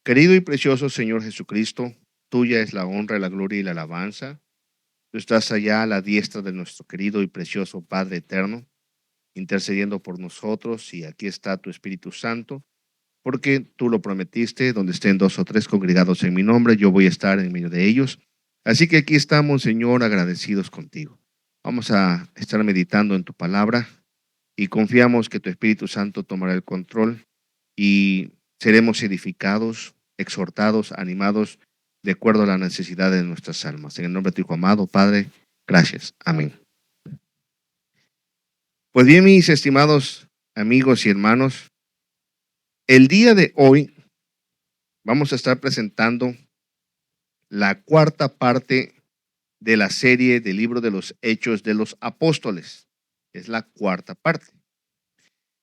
Querido y precioso Señor Jesucristo, tuya es la honra, la gloria y la alabanza. Tú estás allá a la diestra de nuestro querido y precioso Padre eterno, intercediendo por nosotros, y aquí está tu Espíritu Santo, porque tú lo prometiste: donde estén dos o tres congregados en mi nombre, yo voy a estar en medio de ellos. Así que aquí estamos, Señor, agradecidos contigo. Vamos a estar meditando en tu palabra y confiamos que tu Espíritu Santo tomará el control y seremos edificados, exhortados, animados de acuerdo a la necesidad de nuestras almas. En el nombre de tu Hijo amado, Padre, gracias. Amén. Pues bien, mis estimados amigos y hermanos, el día de hoy vamos a estar presentando la cuarta parte de la serie del libro de los Hechos de los Apóstoles. Es la cuarta parte.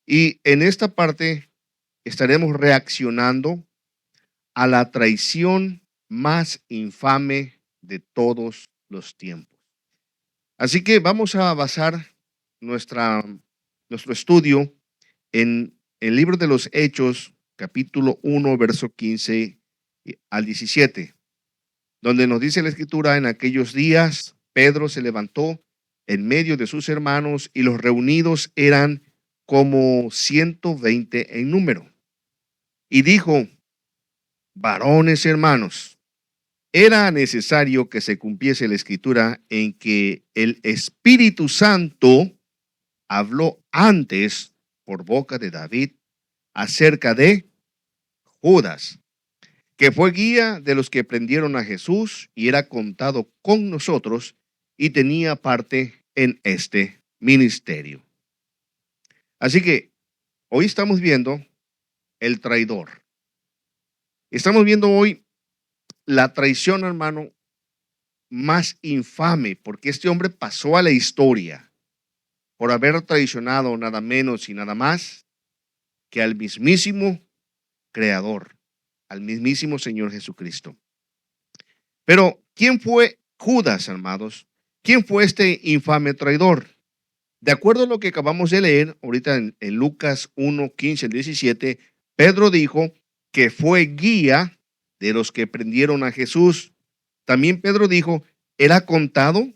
Y en esta parte estaremos reaccionando a la traición más infame de todos los tiempos. Así que vamos a basar nuestro estudio en el libro de los Hechos, capítulo 1, verso 15 al 17, donde nos dice la Escritura: en aquellos días Pedro se levantó en medio de sus hermanos, y los reunidos eran como 120 en número, y dijo: varones hermanos, era necesario que se cumpliese la Escritura en que el Espíritu Santo habló antes por boca de David acerca de Judas, que fue guía de los que prendieron a Jesús y era contado con nosotros y tenía parte en este ministerio. Así que hoy estamos viendo el traidor. Estamos viendo hoy la traición, hermano, más infame, porque este hombre pasó a la historia por haber traicionado nada menos y nada más que al mismísimo Creador, al mismísimo Señor Jesucristo. Pero, ¿quién fue Judas, amados? ¿Quién fue este infame traidor? De acuerdo a lo que acabamos de leer ahorita en Lucas 1, 15 al 17, Pedro dijo que fue guía de los que prendieron a Jesús. También Pedro dijo: era contado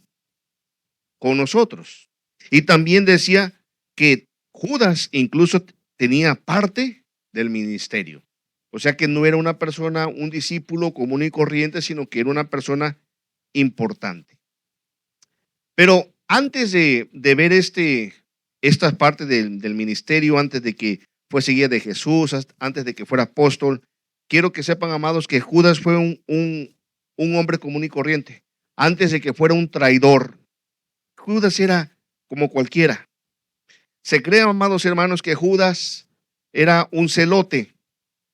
con nosotros. Y también decía que Judas incluso tenía parte del ministerio. O sea que no era una persona, un discípulo común y corriente, sino que era una persona importante. Pero antes de ver esta parte del ministerio, antes de que fuese guía de Jesús, antes de que fuera apóstol, quiero que sepan, amados, que Judas fue un hombre común y corriente. Antes de que fuera un traidor, Judas era como cualquiera. Se cree, amados hermanos, que Judas era un celote,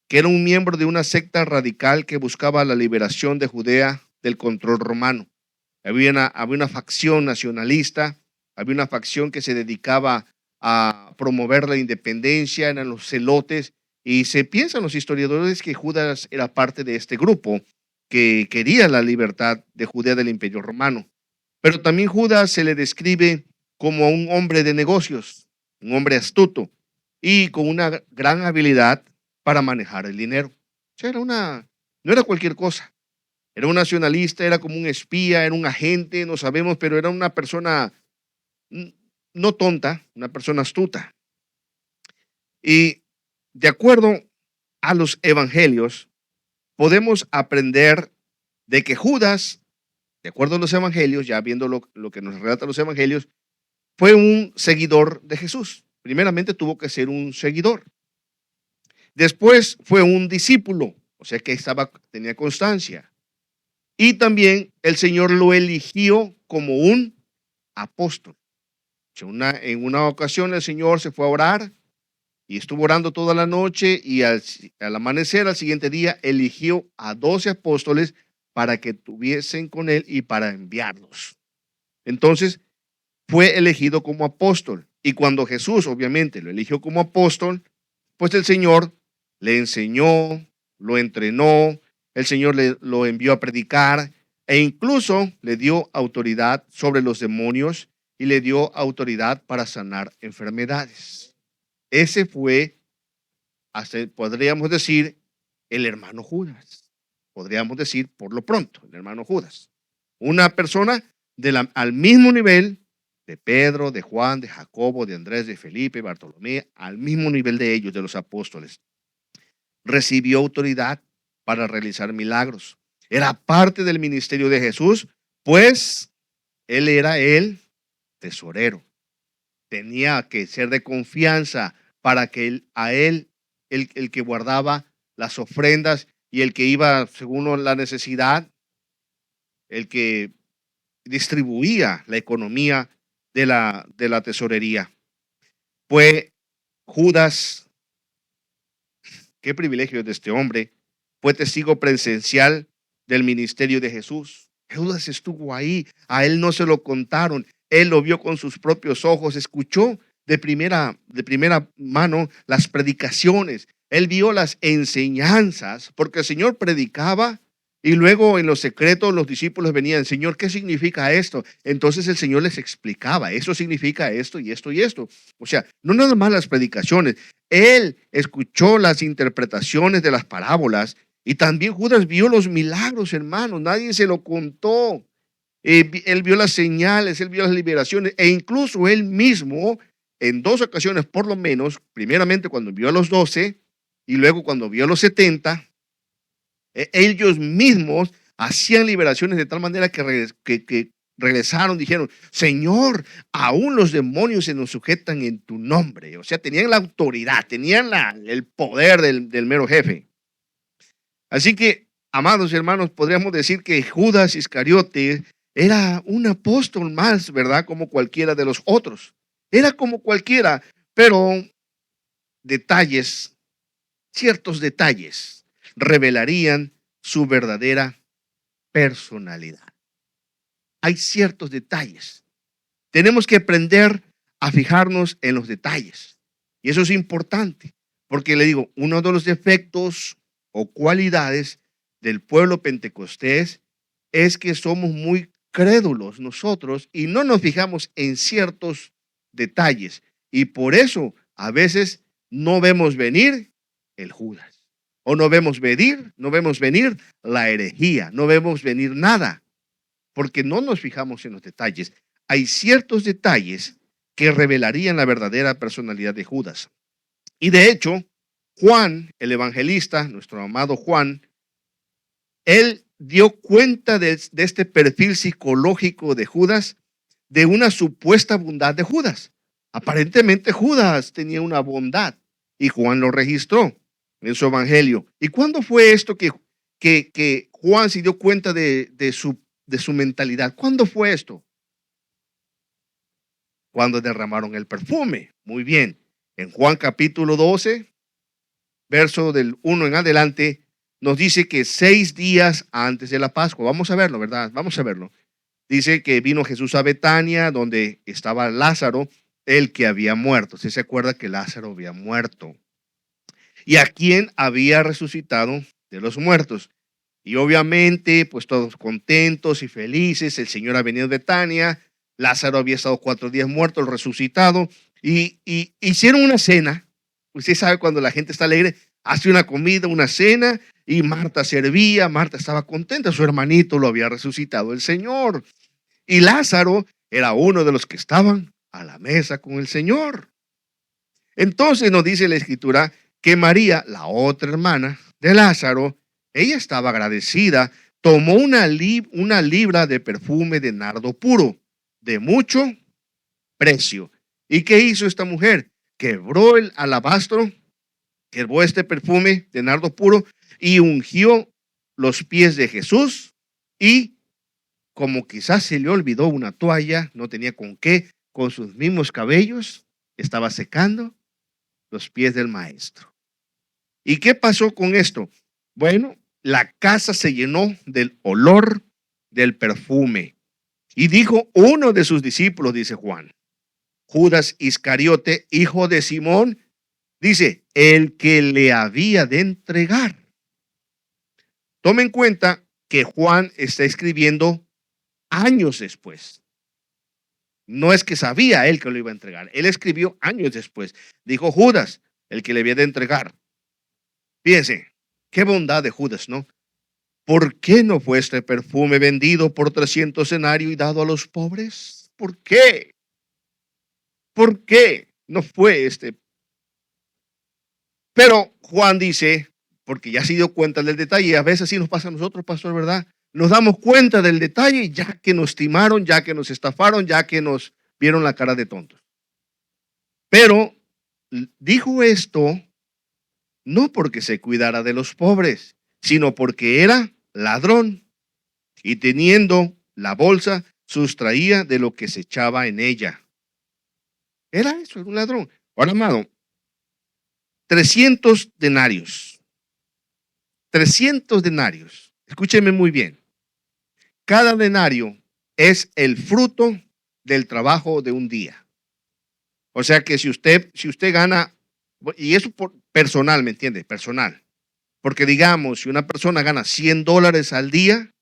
que era un miembro de una secta radical que buscaba la liberación de Judea del control romano. Había una facción nacionalista, había una facción que se dedicaba a promover la independencia, eran los celotes, y se piensan los historiadores que Judas era parte de este grupo que quería la libertad de Judea del Imperio Romano. Pero también Judas se le describe como un hombre de negocios, un hombre astuto y con una gran habilidad para manejar el dinero. O sea, no era cualquier cosa. Era un nacionalista, era como un espía, era un agente, no sabemos, pero era una persona no tonta, una persona astuta. Y de acuerdo a los evangelios, podemos aprender de que Judas, de acuerdo a los evangelios, ya viendo lo que nos relatan los evangelios, fue un seguidor de Jesús. Primeramente tuvo que ser un seguidor. Después fue un discípulo, o sea que tenía constancia. Y también el Señor lo eligió como un apóstol. En una ocasión el Señor se fue a orar y estuvo orando toda la noche, y al amanecer, al siguiente día, eligió a 12 apóstoles para que estuviesen con él y para enviarlos. Entonces, fue elegido como apóstol. Y cuando Jesús, obviamente, lo eligió como apóstol, pues el Señor le enseñó, lo entrenó, el Señor lo envió a predicar, e incluso le dio autoridad sobre los demonios y le dio autoridad para sanar enfermedades. Ese fue, podríamos decir, el hermano Judas. Podríamos decir por lo pronto, el hermano Judas. Una persona al mismo nivel de Pedro, de Juan, de Jacobo, de Andrés, de Felipe, Bartolomé, al mismo nivel de ellos, de los apóstoles. Recibió autoridad para realizar milagros. Era parte del ministerio de Jesús, pues él era el tesorero. Tenía que ser de confianza para que el que guardaba las ofrendas y el que iba según la necesidad, el que distribuía la economía de la tesorería. Fue Judas, qué privilegio de este hombre, fue testigo presencial del ministerio de Jesús. Judas estuvo ahí, a él no se lo contaron, él lo vio con sus propios ojos, escuchó de primera mano las predicaciones, él vio las enseñanzas, porque el Señor predicaba y luego en los secretos los discípulos venían, Señor, ¿qué significa esto? Entonces el Señor les explicaba, eso significa esto y esto y esto. O sea, no nada más las predicaciones, él escuchó las interpretaciones de las parábolas y también Judas vio los milagros, hermanos, nadie se lo contó. Él vio las señales, él vio las liberaciones e incluso él mismo en 2 ocasiones por lo menos, primeramente cuando vio a los 12 y luego cuando vio a los 70, ellos mismos hacían liberaciones de tal manera que regresaron, dijeron, Señor, aún los demonios se nos sujetan en tu nombre. O sea, tenían la autoridad, tenían el poder del mero jefe. Así que, amados hermanos, podríamos decir que Judas Iscariote era un apóstol más, ¿verdad? Como cualquiera de los otros. Era como cualquiera, pero detalles, ciertos detalles, revelarían su verdadera personalidad. Hay ciertos detalles. Tenemos que aprender a fijarnos en los detalles. Y eso es importante, porque le digo, uno de los defectos o cualidades del pueblo pentecostés es que somos muy crédulos nosotros y no nos fijamos en ciertos detalles. Y por eso a veces no vemos venir el Judas. O no vemos venir la herejía, no vemos venir nada, porque no nos fijamos en los detalles. Hay ciertos detalles que revelarían la verdadera personalidad de Judas. Y de hecho, Juan, el evangelista, nuestro amado Juan, él dio cuenta de este perfil psicológico de Judas, de una supuesta bondad de Judas. Aparentemente Judas tenía una bondad y Juan lo registró en su evangelio. ¿Y cuándo fue esto que Juan se dio cuenta de su mentalidad? ¿Cuándo fue esto? Cuando derramaron el perfume. Muy bien. En Juan capítulo 12, verso del 1 en adelante, nos dice que 6 días antes de la Pascua, vamos a verlo, ¿verdad? Vamos a verlo. Dice que vino Jesús a Betania, donde estaba Lázaro, el que había muerto. ¿Sí se acuerda que Lázaro había muerto? Y a quien había resucitado de los muertos. Y obviamente, pues todos contentos y felices, el Señor ha venido de Betania, Lázaro había estado 4 días muerto, el resucitado, y hicieron una cena. Usted sabe cuando la gente está alegre, hace una comida, una cena, y Marta servía, Marta estaba contenta, su hermanito lo había resucitado el Señor. Y Lázaro era uno de los que estaban a la mesa con el Señor. Entonces nos dice la Escritura que María, la otra hermana de Lázaro, ella estaba agradecida, tomó una libra de perfume de nardo puro, de mucho precio. ¿Y qué hizo esta mujer? Quebró el alabastro, quebró este perfume de nardo puro y ungió los pies de Jesús y como quizás se le olvidó una toalla, no tenía con qué, con sus mismos cabellos, estaba secando los pies del maestro. ¿Y qué pasó con esto? Bueno, la casa se llenó del olor del perfume. Y dijo uno de sus discípulos, dice Juan, Judas Iscariote, hijo de Simón, dice, el que le había de entregar. Tome en cuenta que Juan está escribiendo años después. No es que sabía él que lo iba a entregar. Él escribió años después. Dijo Judas, el que le había de entregar. Fíjense, Qué bondad de Judas, ¿no? ¿Por qué no fue este perfume vendido por 300 denarios y dado a los pobres? ¿Por qué? ¿Por qué no fue este? Pero Juan dice, porque ya se dio cuenta del detalle, y a veces sí nos pasa a nosotros, pastor, ¿verdad? Nos damos cuenta del detalle ya que nos timaron, ya que nos estafaron, ya que nos vieron la cara de tontos. Pero dijo esto no porque se cuidara de los pobres, sino porque era ladrón y teniendo la bolsa sustraía de lo que se echaba en ella. Era eso, era un ladrón. Ahora, amado, 300 denarios. 300 denarios. Escúcheme muy bien. Cada denario es el fruto del trabajo de un día. O sea que si usted gana, y eso personal, ¿me entiende? Personal. Porque digamos, si una persona gana $100 al día,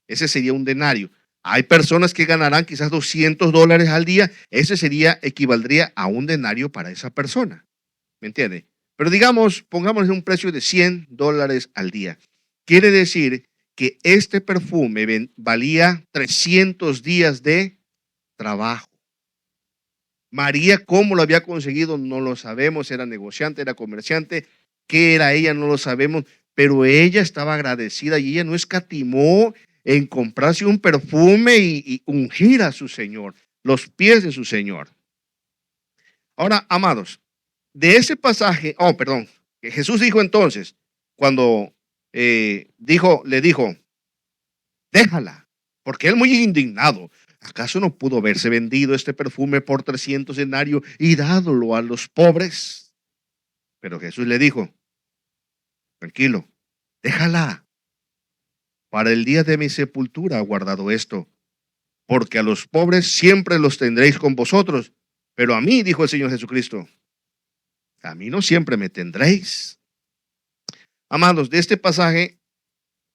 ese sería un denario. Hay personas que ganarán quizás $200 al día, ese equivaldría a un denario para esa persona. ¿Me entiende? Pero digamos, pongámosle un precio de $100 al día. Quiere decir que este perfume valía 300 días de trabajo. María, ¿cómo lo había conseguido? No lo sabemos. Era negociante, era comerciante. ¿Qué era ella? No lo sabemos. Pero ella estaba agradecida y ella no escatimó en comprarse un perfume y ungir a su Señor, los pies de su Señor. Ahora, amados, de ese pasaje, perdón, que Jesús dijo entonces, cuando le dijo, déjala, porque él muy indignado, ¿acaso no pudo haberse vendido este perfume por 300 denarios y dádolo a los pobres? Pero Jesús le dijo, tranquilo, déjala, para el día de mi sepultura ha guardado esto, porque a los pobres siempre los tendréis con vosotros, pero a mí, dijo el Señor Jesucristo, a mí no siempre me tendréis. Amados, de este pasaje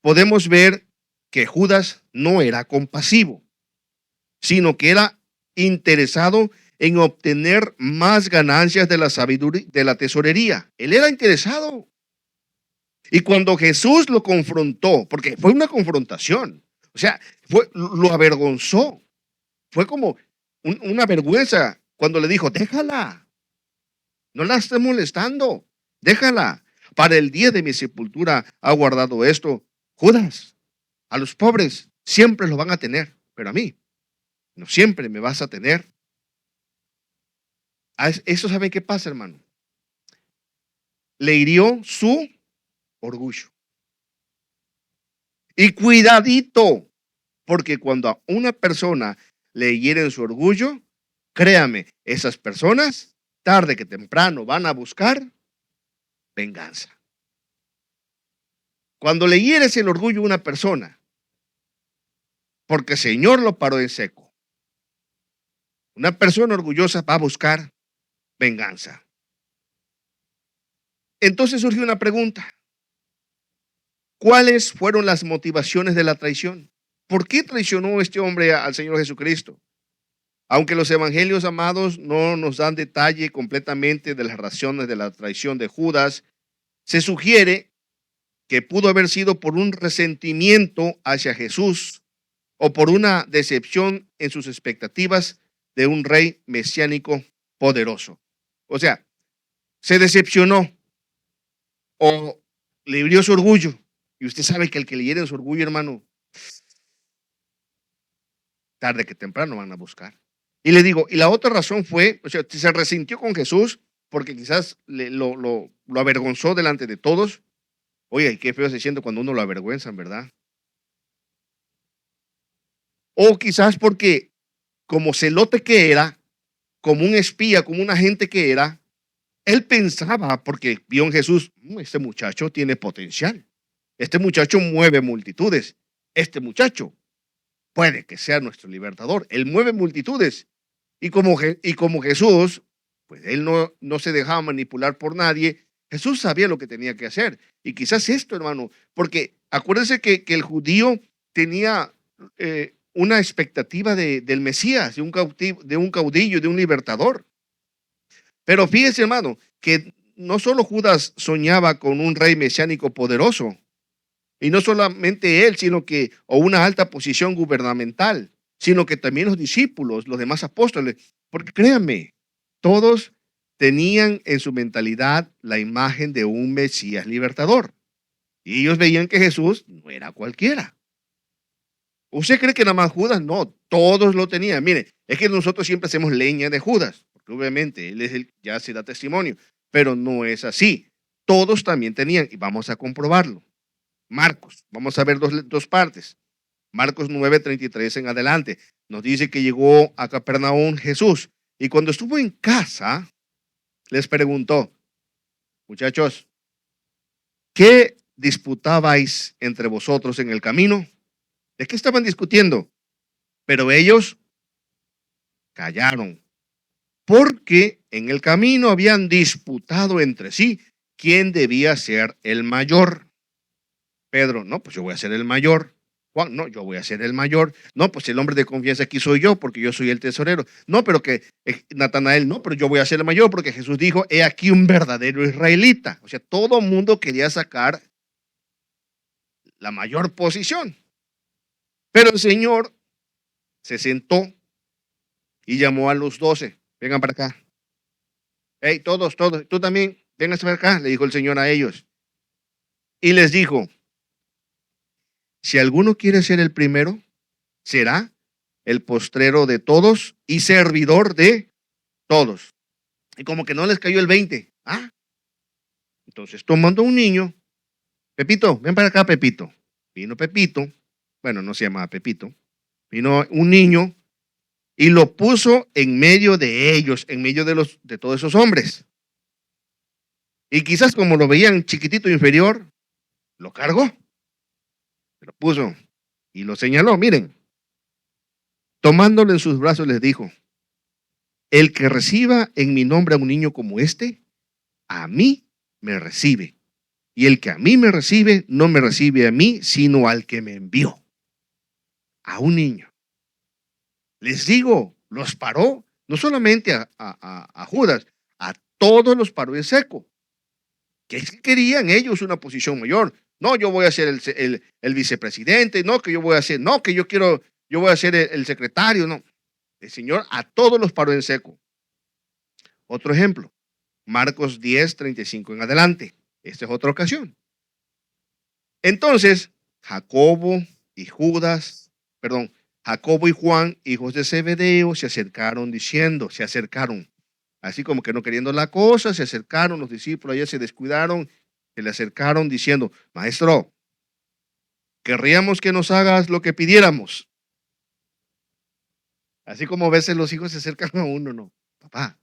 podemos ver que Judas no era compasivo, sino que era interesado en obtener más ganancias de la sabiduría, de la tesorería. Él era interesado. Y cuando Jesús lo confrontó, porque fue una confrontación, o sea, lo avergonzó. Fue como una vergüenza cuando le dijo, déjala, no la estés molestando, déjala. Para el día de mi sepultura ha guardado esto. Judas, a los pobres siempre los van a tener, pero a mí no siempre me vas a tener. Eso, ¿sabe qué pasa, hermano? Le hirió su orgullo. Y cuidadito, porque cuando a una persona le hieren su orgullo, créame, esas personas tarde que temprano van a buscar venganza. Cuando le hieres el orgullo a una persona, porque el Señor lo paró en seco, una persona orgullosa va a buscar venganza. Entonces surgió una pregunta. ¿Cuáles fueron las motivaciones de la traición? ¿Por qué traicionó este hombre al Señor Jesucristo? Aunque los evangelios, amados, no nos dan detalle completamente de las razones de la traición de Judas, se sugiere que pudo haber sido por un resentimiento hacia Jesús o por una decepción en sus expectativas de un rey mesiánico poderoso. O sea, se decepcionó o le hirió su orgullo. Y usted sabe que el que le hiere su orgullo, hermano, tarde que temprano van a buscar. Y le digo, y la otra razón fue, o sea, se resintió con Jesús porque quizás lo avergonzó delante de todos. Oye, qué feo se siente cuando uno lo avergüenzan, ¿verdad? O quizás porque como celote que era, como un espía, como un agente que era, él pensaba, porque vio en Jesús, este muchacho tiene potencial, este muchacho mueve multitudes, este muchacho puede que sea nuestro libertador, él mueve multitudes. Y como Jesús, pues él no se dejaba manipular por nadie, Jesús sabía lo que tenía que hacer. Y quizás esto, hermano, porque acuérdense que el judío tenía una expectativa del Mesías, de un caudillo, de un libertador. Pero fíjese, hermano, que no solo Judas soñaba con un rey mesiánico poderoso, y no solamente él, o una alta posición gubernamental, sino que también los discípulos, los demás apóstoles, porque créanme, todos tenían en su mentalidad la imagen de un Mesías libertador. Y ellos veían que Jesús no era cualquiera. ¿Usted cree que nada más Judas? No, todos lo tenían. Mire, es que nosotros siempre hacemos leña de Judas, porque obviamente él es el ya se da testimonio, pero no es así. Todos también tenían, y vamos a comprobarlo. Marcos, vamos a ver dos partes. Marcos 9:33 en adelante, nos dice que llegó a Capernaum Jesús, y cuando estuvo en casa, les preguntó, muchachos, ¿qué disputabais entre vosotros en el camino? ¿De qué estaban discutiendo? Pero ellos callaron, porque en el camino habían disputado entre sí quién debía ser el mayor. Pedro, no, pues yo voy a ser el mayor. Juan, no, yo voy a ser el mayor. No, pues el hombre de confianza aquí soy yo, porque yo soy el tesorero. No, pero que Natanael, no, pero yo voy a ser el mayor, porque Jesús dijo, he aquí un verdadero israelita. O sea, todo el mundo quería sacar la mayor posición. Pero el Señor se sentó y llamó a los 12. Vengan para acá. Hey, todos, tú también, vengan para acá, le dijo el Señor a ellos. Y les dijo, si alguno quiere ser el primero, será el postrero de todos y servidor de todos. Y como que no les cayó el 20. Entonces tomando un niño, Pepito, ven para acá, Pepito. Vino Pepito, bueno, no se llamaba Pepito, vino un niño y lo puso en medio de ellos, en medio de todos esos hombres. Y quizás como lo veían chiquitito inferior, lo cargó, lo puso y lo señaló. Miren, tomándolo en sus brazos les dijo, el que reciba en mi nombre a un niño como este, a mí me recibe. Y el que a mí me recibe, no me recibe a mí, sino al que me envió. A un niño. Les digo, los paró, no solamente a Judas, a todos los paró en seco. Que querían ellos una posición mayor. No, yo voy a ser el vicepresidente, no, que yo voy a ser, no, que yo voy a ser el secretario, no. El Señor a todos los paró en seco. Otro ejemplo, Marcos 10:35 en adelante. Esta es otra ocasión. Entonces, Jacobo y Juan, hijos de Zebedeo, se acercaron, así como que no queriendo la cosa, se acercaron, los discípulos allá se descuidaron, se le acercaron diciendo, maestro, querríamos que nos hagas lo que pidiéramos. Así como a veces los hijos se acercan a uno, no, papá.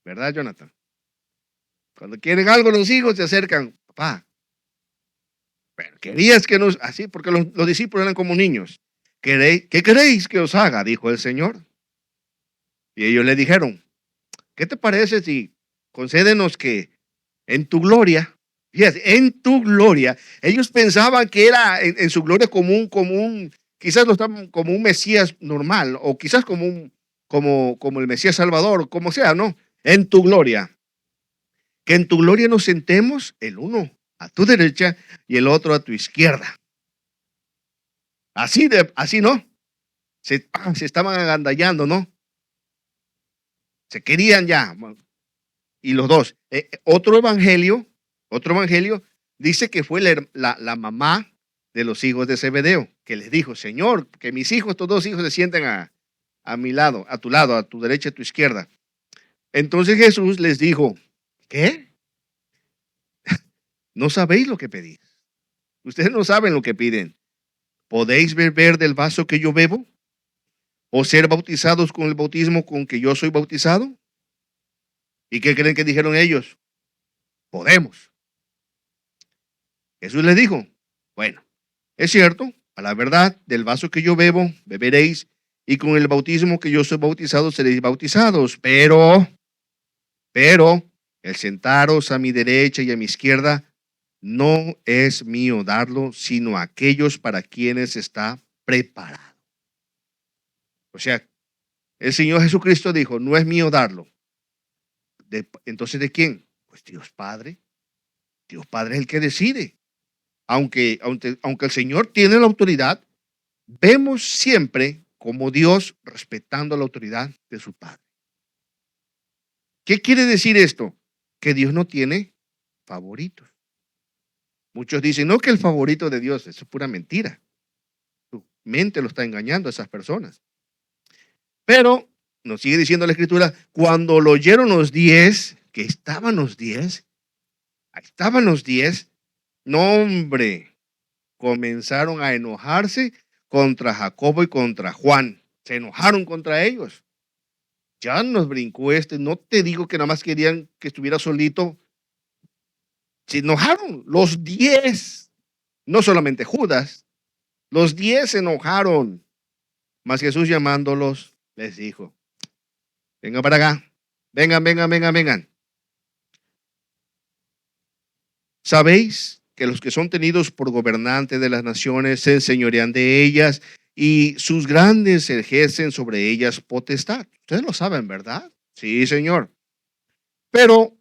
¿Verdad, Jonathan? Cuando quieren algo los hijos se acercan, papá. Pero querías que nos, así, porque los discípulos eran como niños. ¿Qué queréis que os haga? Dijo el Señor. Y ellos le dijeron, ¿qué te parece si concédenos que en tu gloria, fíjate, en tu gloria, ellos pensaban que era en su gloria quizás lo estaban como un Mesías normal, o quizás como el Mesías Salvador, como sea, ¿no? En tu gloria. Que en tu gloria nos sentemos el uno a tu derecha y el otro a tu izquierda. Así no. Se estaban agandallando, ¿no? Se querían ya. Y los dos. Otro evangelio dice que fue la mamá de los hijos de Zebedeo, que les dijo, Señor, que mis hijos, estos dos hijos se sienten a mi lado, a tu derecha y a tu izquierda. Entonces Jesús les dijo, ¿qué? No sabéis lo que pedís. Ustedes no saben lo que piden. ¿Podéis beber del vaso que yo bebo? ¿O ser bautizados con el bautismo con que yo soy bautizado? ¿Y qué creen que dijeron ellos? Podemos. Jesús les dijo, bueno, es cierto, a la verdad, del vaso que yo bebo, beberéis, y con el bautismo que yo soy bautizado, seréis bautizados. Pero, el sentaros a mi derecha y a mi izquierda, no es mío darlo, sino a aquellos para quienes está preparado. O sea, el Señor Jesucristo dijo, no es mío darlo. Entonces, ¿de quién? Pues Dios Padre. Dios Padre es el que decide. Aunque el Señor tiene la autoridad, vemos siempre como Dios respetando la autoridad de su Padre. ¿Qué quiere decir esto? Que Dios no tiene favoritos. Muchos dicen, no, que el favorito de Dios, eso es pura mentira. Tu mente lo está engañando a esas personas. Pero nos sigue diciendo la Escritura, cuando lo oyeron los 10, que estaban los 10, no hombre, comenzaron a enojarse contra Jacobo y contra Juan. Se enojaron contra ellos. Ya nos brincó no te digo que nada más querían que estuviera solito. Se enojaron, los 10, no solamente Judas, los 10 se enojaron. Mas Jesús llamándolos, les dijo, vengan para acá, vengan. ¿Sabéis que los que son tenidos por gobernantes de las naciones se enseñorean de ellas y sus grandes ejercen sobre ellas potestad? Ustedes lo saben, ¿verdad? Sí, Señor. Pero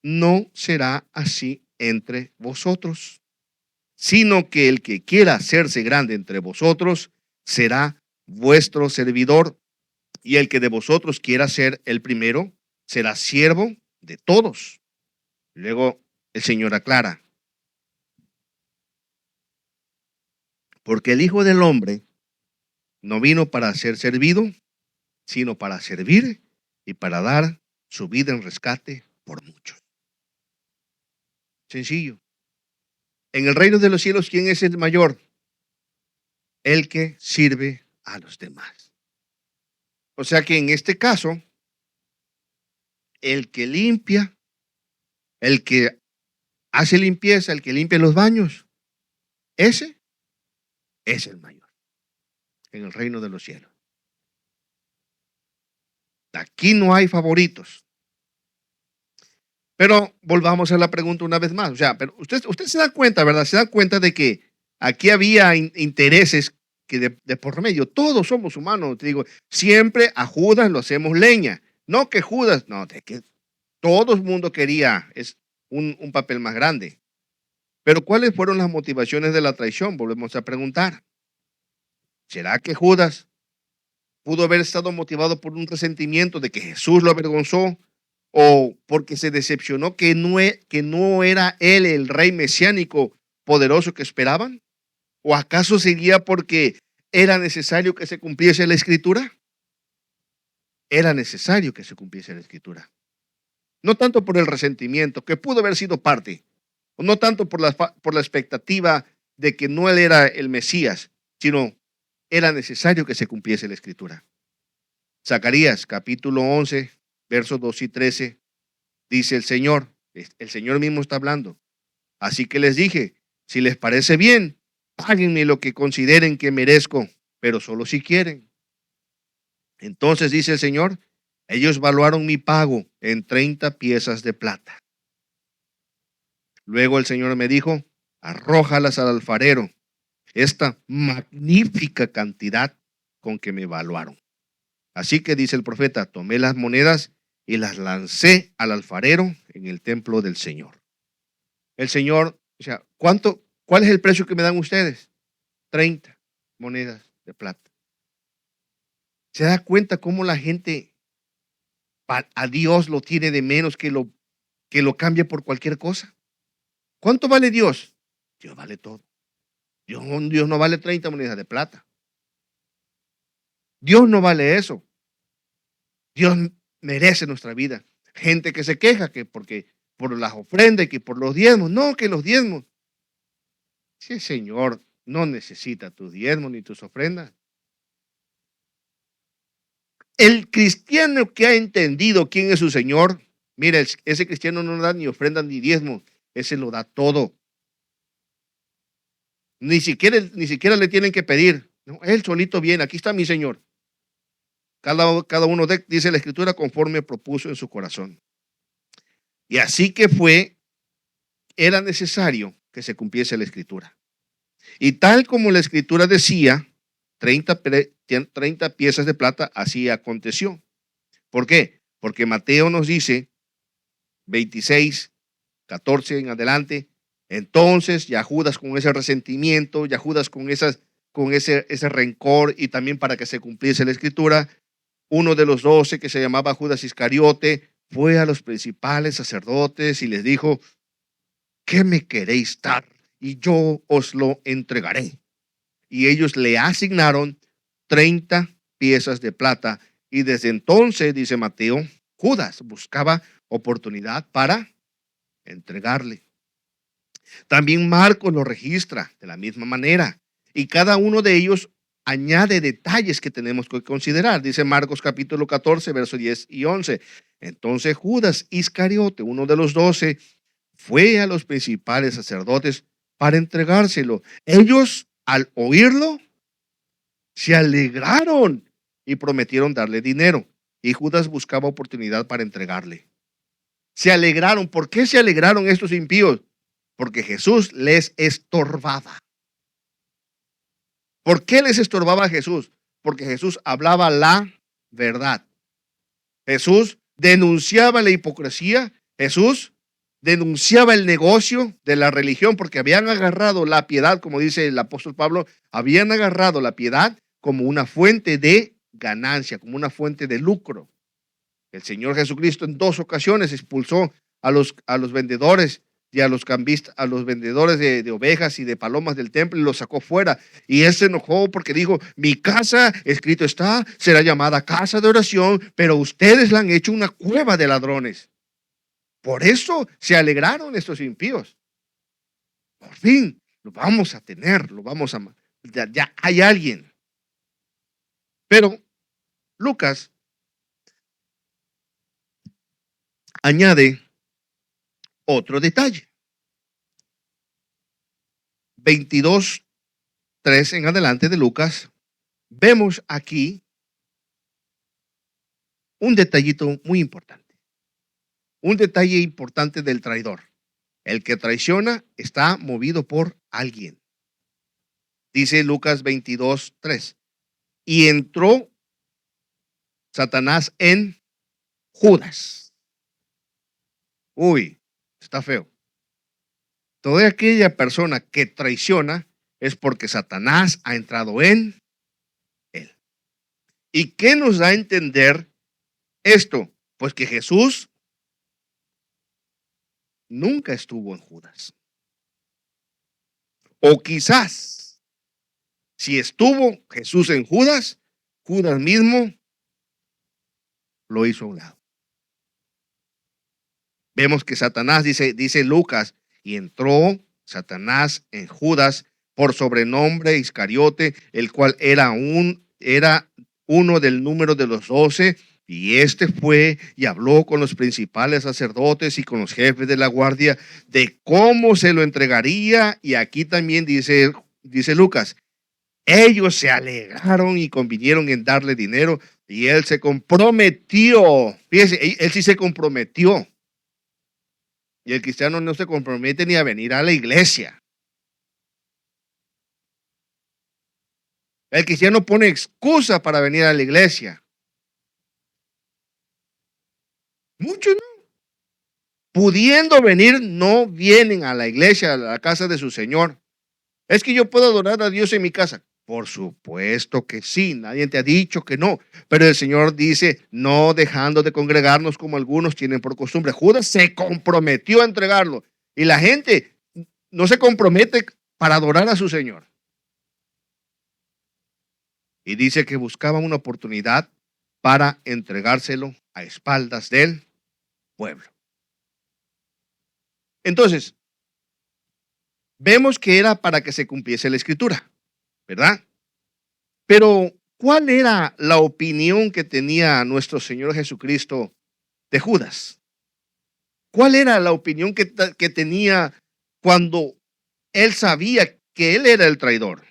no será así entre vosotros, sino que el que quiera hacerse grande entre vosotros será vuestro servidor, y el que de vosotros quiera ser el primero será siervo de todos. Luego el Señor aclara, porque el Hijo del Hombre no vino para ser servido, sino para servir y para dar su vida en rescate por muchos. Sencillo. En el reino de los cielos, ¿quién es el mayor? El que sirve a los demás. O sea que en este caso, el que limpia, el que hace limpieza, el que limpia los baños, ese es el mayor en el reino de los cielos. Aquí no hay favoritos. Pero volvamos a la pregunta una vez más. O sea, pero usted se da cuenta, ¿verdad? Se da cuenta de que aquí había intereses que de por medio. Todos somos humanos. Te digo, siempre a Judas lo hacemos leña. No que Judas, no, de que todo el mundo quería es un papel más grande. Pero ¿cuáles fueron las motivaciones de la traición? Volvemos a preguntar. ¿Será que Judas pudo haber estado motivado por un resentimiento de que Jesús lo avergonzó? ¿O porque se decepcionó que no era él el rey mesiánico poderoso que esperaban? ¿O acaso sería porque era necesario que se cumpliese la escritura? Era necesario que se cumpliese la escritura. No tanto por el resentimiento, que pudo haber sido parte, o no tanto por la expectativa de que no él era el Mesías, sino era necesario que se cumpliese la escritura. Zacarías capítulo 11, versos 2 y 13, dice el Señor mismo está hablando. Así que les dije, si les parece bien, páguenme lo que consideren que merezco, pero solo si quieren. Entonces dice el Señor, ellos valuaron mi pago en 30 piezas de plata. Luego el Señor me dijo, arrójalas al alfarero, esta magnífica cantidad con que me valuaron. Así que dice el profeta, tomé las monedas y las lancé al alfarero en el templo del Señor. El Señor, o sea, ¿cuál es el precio que me dan ustedes? 30 monedas de plata. ¿Se da cuenta cómo la gente a Dios lo tiene de menos que lo cambie por cualquier cosa? ¿Cuánto vale Dios? Dios vale todo. Dios no vale 30 monedas de plata. Dios no vale eso. Dios merece nuestra vida. Gente que se queja que porque por las ofrendas, que por los diezmos. No, que los diezmos. Sí, Señor no necesita tus diezmos ni tus ofrendas. El cristiano que ha entendido quién es su Señor, mira, ese cristiano no da ni ofrenda ni diezmo, ese lo da todo. Ni siquiera le tienen que pedir. No, él solito viene, aquí está mi Señor. Cada uno dice la Escritura conforme propuso en su corazón. Y así que era necesario que se cumpliese la Escritura. Y tal como la Escritura decía, 30 piezas de plata, así aconteció. ¿Por qué? Porque Mateo nos dice 26, 14 en adelante. Entonces ya Judas con ese resentimiento, ya Judas con ese rencor, y también para que se cumpliese la escritura, uno de los 12, que se llamaba Judas Iscariote, fue a los principales sacerdotes y les dijo: ¿qué me queréis dar? Y yo os lo entregaré. Y ellos le asignaron 30 piezas de plata. Y desde entonces, dice Mateo, Judas buscaba oportunidad para entregarle. También Marcos lo registra de la misma manera. Y cada uno de ellos añade detalles que tenemos que considerar. Dice Marcos capítulo 14, versos 10 y 11. Entonces Judas Iscariote, uno de los 12, fue a los principales sacerdotes para entregárselo. Ellos, al oírlo, se alegraron y prometieron darle dinero. Y Judas buscaba oportunidad para entregarle. Se alegraron. ¿Por qué se alegraron estos impíos? Porque Jesús les estorbaba. ¿Por qué les estorbaba a Jesús? Porque Jesús hablaba la verdad. Jesús denunciaba la hipocresía. Jesús denunciaba el negocio de la religión, porque habían agarrado la piedad, como dice el apóstol Pablo, habían agarrado la piedad como una fuente de ganancia, como una fuente de lucro. El Señor Jesucristo en 2 ocasiones expulsó a los vendedores y a los cambistas, a los vendedores de ovejas y de palomas del templo, y los sacó fuera. Y él se enojó porque dijo: mi casa, escrito está, será llamada casa de oración, pero ustedes la han hecho una cueva de ladrones. Por eso se alegraron estos impíos. Por fin lo vamos a tener, ya hay alguien. Pero Lucas añade otro detalle. 22:3 en adelante de Lucas, vemos aquí un detallito muy importante. Un detalle importante del traidor. El que traiciona está movido por alguien. Dice Lucas 22:3. Y entró Satanás en Judas. Uy, está feo. Toda aquella persona que traiciona es porque Satanás ha entrado en él. ¿Y qué nos da a entender esto? Pues que Jesús nunca estuvo en Judas. O quizás, si estuvo Jesús en Judas, Judas mismo lo hizo a un lado. Vemos que Satanás, dice Lucas, y entró Satanás en Judas, por sobrenombre Iscariote, el cual era uno del número de los 12. Y este fue y habló con los principales sacerdotes y con los jefes de la guardia de cómo se lo entregaría. Y aquí también dice Lucas, ellos se alegraron y convinieron en darle dinero, y él se comprometió. Fíjese, él sí se comprometió. Y el cristiano no se compromete ni a venir a la iglesia. El cristiano pone excusa para venir a la iglesia. Muchos no. Pudiendo venir, no vienen a la iglesia, a la casa de su Señor. Es que yo puedo adorar a Dios en mi casa. Por supuesto que sí, nadie te ha dicho que no. Pero el Señor dice, no dejando de congregarnos como algunos tienen por costumbre. Judas se comprometió a entregarlo. Y la gente no se compromete para adorar a su Señor. Y dice que buscaban una oportunidad para entregárselo a espaldas del pueblo. Entonces, vemos que era para que se cumpliese la escritura, ¿verdad? Pero, ¿cuál era la opinión que tenía nuestro Señor Jesucristo de Judas? ¿Cuál era la opinión que tenía cuando él sabía que él era el traidor?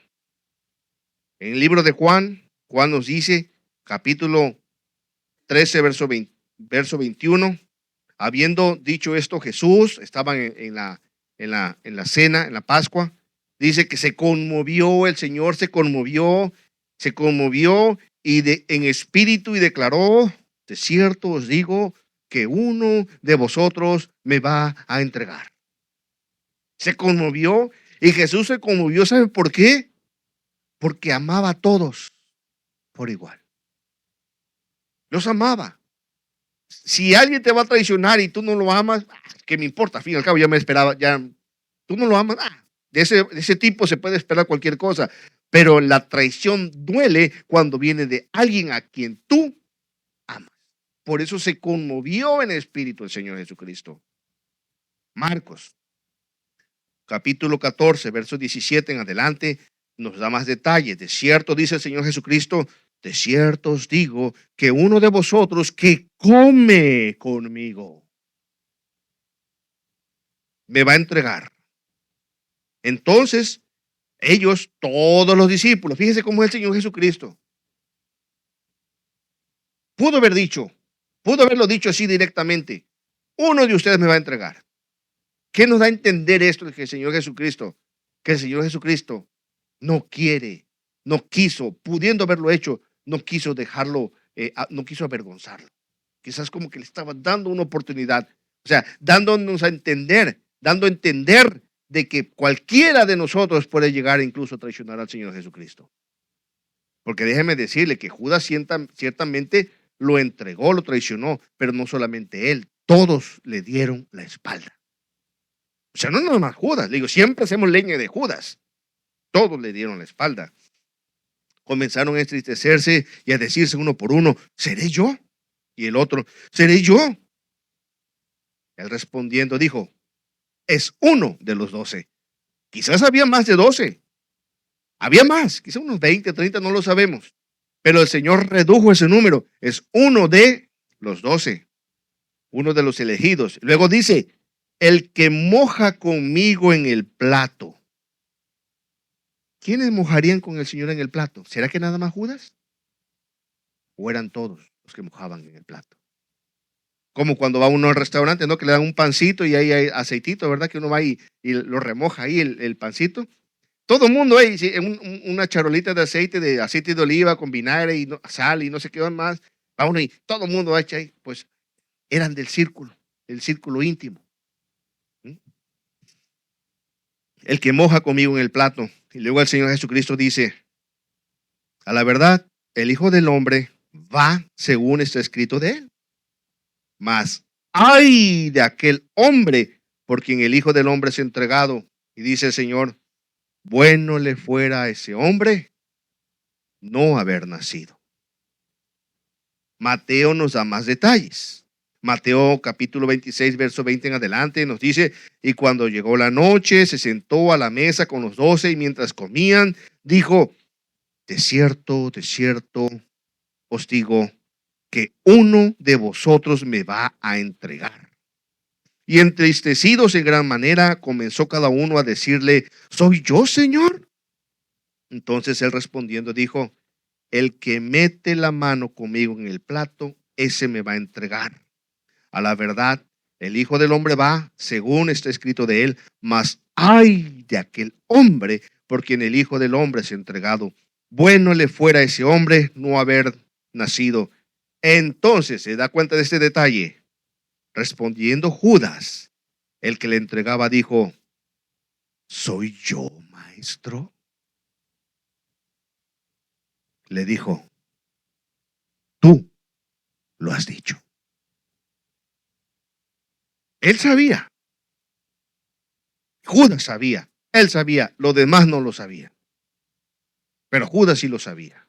En el libro de Juan nos dice, capítulo 13, verso 21, habiendo dicho esto, Jesús estaba en la cena, en la Pascua, dice que se conmovió, el Señor se conmovió y en espíritu, y declaró: de cierto os digo, que uno de vosotros me va a entregar. Se conmovió y Jesús se conmovió, ¿sabe por qué? Porque amaba a todos por igual. Los amaba. Si alguien te va a traicionar y tú no lo amas, ¿qué me importa? Al fin y al cabo ya me esperaba, ya tú no lo amas, de ese tipo se puede esperar cualquier cosa, pero la traición duele cuando viene de alguien a quien tú amas. Por eso se conmovió en espíritu el Señor Jesucristo. Marcos, capítulo 14, verso 17 en adelante, nos da más detalles. De cierto, dice el Señor Jesucristo, de cierto os digo que uno de vosotros que come conmigo me va a entregar. Entonces, ellos, todos los discípulos, fíjese cómo es el Señor Jesucristo. Pudo haber dicho, pudo haberlo dicho así directamente. Uno de ustedes me va a entregar. ¿Qué nos da a entender esto de que el Señor Jesucristo? Que el Señor Jesucristo no quiere, no quiso, pudiendo haberlo hecho, no quiso dejarlo, no quiso avergonzarlo. Quizás como que le estaba dando una oportunidad, o sea, dándonos a entender, dando a entender de que cualquiera de nosotros puede llegar incluso a traicionar al Señor Jesucristo. Porque déjeme decirle que Judas ciertamente lo entregó, lo traicionó, pero no solamente él, todos le dieron la espalda. O sea, no nada más Judas, le digo, siempre hacemos leña de Judas. Todos le dieron la espalda. Comenzaron a entristecerse y a decirse uno por uno, ¿seré yo? Y el otro, ¿seré yo? Él respondiendo dijo, es uno de los 12. Quizás había más de 12. Había más, quizás unos 20, 30, no lo sabemos. Pero el Señor redujo ese número. Es uno de los 12. Uno de los elegidos. Luego dice, el que moja conmigo en el plato. ¿Quiénes mojarían con el Señor en el plato? ¿Será que nada más Judas? ¿O eran todos los que mojaban en el plato? Como cuando va uno al restaurante, ¿no? Que le dan un pancito y ahí hay aceitito, ¿verdad? Que uno va y lo remoja ahí el pancito. Todo el mundo ahí, sí, una charolita de aceite de oliva con vinagre y sal y no sé qué más. Va uno y todo el mundo echa ahí. Pues eran del círculo, el círculo íntimo. ¿Mm? El que moja conmigo en el plato. Y luego el Señor Jesucristo dice, a la verdad, el Hijo del Hombre va según está escrito de él. Mas, ay de aquel hombre por quien el Hijo del Hombre es entregado. Y dice el Señor, bueno le fuera a ese hombre no haber nacido. Mateo nos da más detalles. Mateo capítulo 26, verso 20 en adelante nos dice, y cuando llegó la noche, se sentó a la mesa con los 12 y mientras comían, dijo, de cierto, os digo que uno de vosotros me va a entregar. Y entristecidos en gran manera, comenzó cada uno a decirle, ¿soy yo, Señor? Entonces él respondiendo dijo, el que mete la mano conmigo en el plato, ese me va a entregar. A la verdad, el Hijo del Hombre va, según está escrito de él, mas ay de aquel hombre por quien el Hijo del Hombre es entregado. Bueno le fuera a ese hombre no haber nacido. Entonces, ¿se da cuenta de este detalle? Respondiendo Judas, el que le entregaba, dijo, ¿soy yo, maestro? Le dijo, tú lo has dicho. Él sabía, Judas sabía, él sabía, los demás no lo sabían, pero Judas sí lo sabía.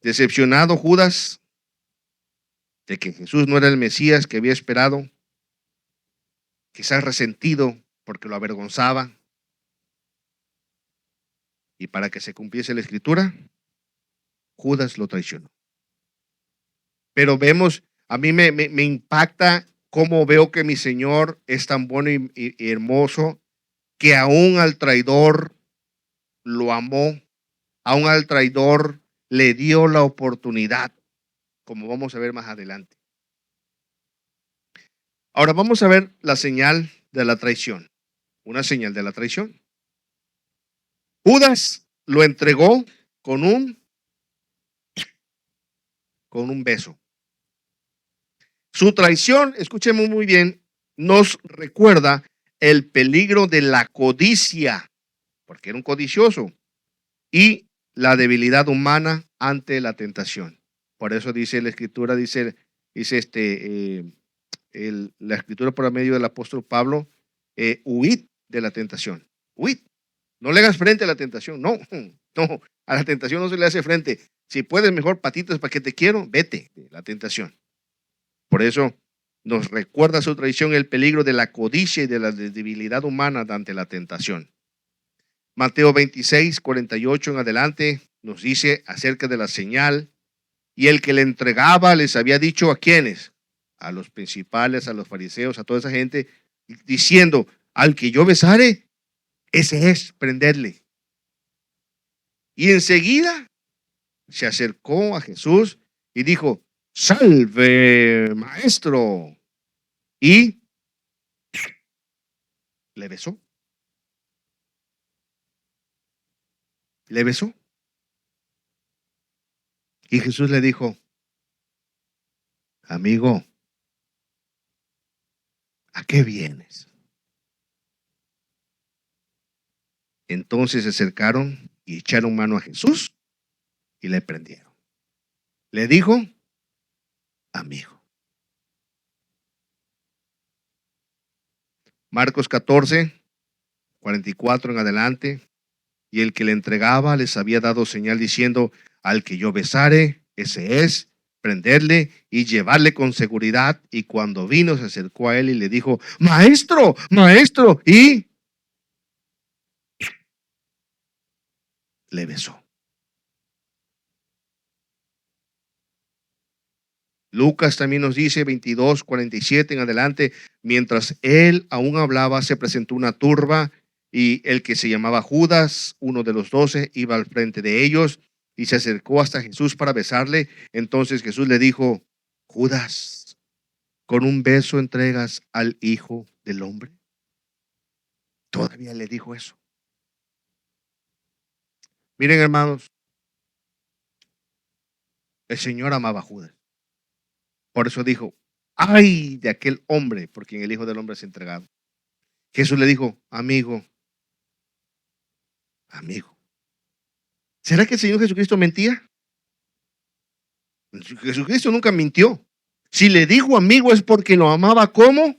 Decepcionado Judas de que Jesús no era el Mesías que había esperado, quizás resentido porque lo avergonzaba, y para que se cumpliese la escritura, Judas lo traicionó. Pero vemos, a mí me impacta cómo veo que mi Señor es tan bueno y hermoso, que aún al traidor lo amó, aún al traidor le dio la oportunidad, como vamos a ver más adelante. Ahora vamos a ver la señal de la traición, una señal de la traición. Judas lo entregó con un con un beso. Su traición, escuchemos muy bien, nos recuerda el peligro de la codicia, porque era un codicioso, y la debilidad humana ante la tentación. Por eso dice la Escritura, dice la Escritura por medio del apóstol Pablo, huid de la tentación, huid. No le hagas frente a la tentación, no, no, a la tentación no se le hace frente. Si puedes, mejor patitas para que te quiero, vete de la tentación. Por eso nos recuerda su traición el peligro de la codicia y de la debilidad humana ante la tentación. Mateo 26, 48 en adelante nos dice acerca de la señal, y el que le entregaba les había dicho a quienes, a los principales, a los fariseos, a toda esa gente, diciendo, al que yo besare, ese es, prenderle. Y enseguida se acercó a Jesús y dijo, salve, maestro. Y le besó. Le besó. Y Jesús le dijo, amigo, ¿a qué vienes? Entonces se acercaron y echaron mano a Jesús y le prendieron. Le dijo, amigo. Marcos 14, 44 en adelante. Y el que le entregaba les había dado señal diciendo, al que yo besare, ese es, prenderle y llevarle con seguridad. Y cuando vino se acercó a él y le dijo, maestro, maestro, y le besó. Lucas también nos dice 22, 47 en adelante, mientras él aún hablaba, se presentó una turba y el que se llamaba Judas, uno de los 12, iba al frente de ellos y se acercó hasta Jesús para besarle. Entonces Jesús le dijo, Judas, ¿con un beso entregas al Hijo del Hombre? Todavía le dijo eso. Miren, hermanos, el Señor amaba a Judas. Por eso dijo, ay de aquel hombre por quien el Hijo del Hombre es entregado. Jesús le dijo, amigo, amigo. ¿Será que el Señor Jesucristo mentía? Jesucristo nunca mintió. Si le dijo amigo es porque lo amaba como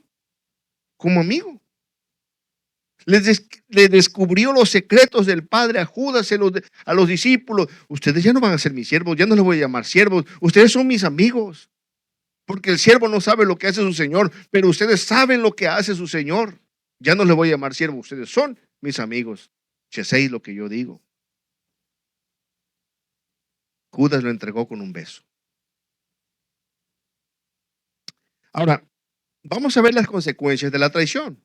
amigo. Le descubrió los secretos del Padre a Judas, a los discípulos. Ustedes ya no van a ser mis siervos, ya no les voy a llamar siervos. Ustedes son mis amigos. Porque el siervo no sabe lo que hace su Señor, pero ustedes saben lo que hace su Señor. Ya no les voy a llamar siervo, ustedes son mis amigos. Si hacéis lo que yo digo. Judas lo entregó con un beso. Ahora, vamos a ver las consecuencias de la traición.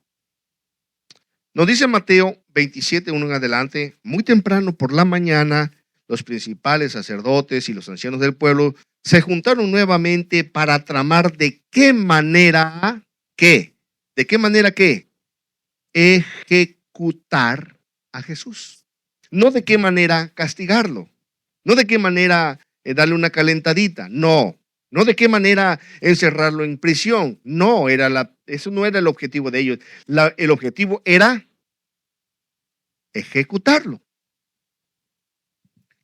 Nos dice Mateo 27, 1 en adelante, muy temprano por la mañana, los principales sacerdotes y los ancianos del pueblo se juntaron nuevamente para tramar de qué manera, ejecutar a Jesús. No de qué manera castigarlo, no de qué manera darle una calentadita, no de qué manera encerrarlo en prisión, eso no era el objetivo de ellos. El objetivo era ejecutarlo.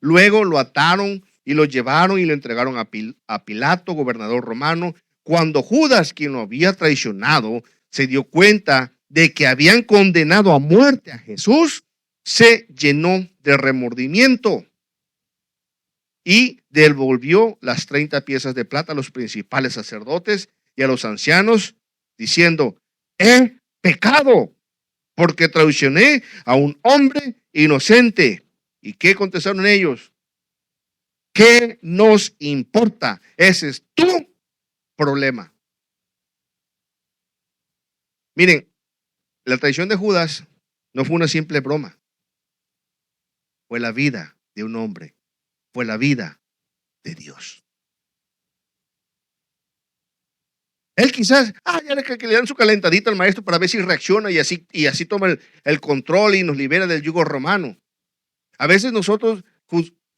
Luego lo ataron y lo llevaron y lo entregaron a Pilato, gobernador romano. Cuando Judas, quien lo había traicionado, se dio cuenta de que habían condenado a muerte a Jesús, se llenó de remordimiento y devolvió las 30 piezas de plata a los principales sacerdotes y a los ancianos, diciendo, he pecado porque traicioné a un hombre inocente. ¿Y qué contestaron ellos? ¿Qué nos importa? Ese es tu problema. Miren, la traición de Judas no fue una simple broma. Fue la vida de un hombre. Fue la vida de Dios. Él quizás, ya que le dan su calentadita al maestro para ver si reacciona y así toma el control y nos libera del yugo romano. A veces nosotros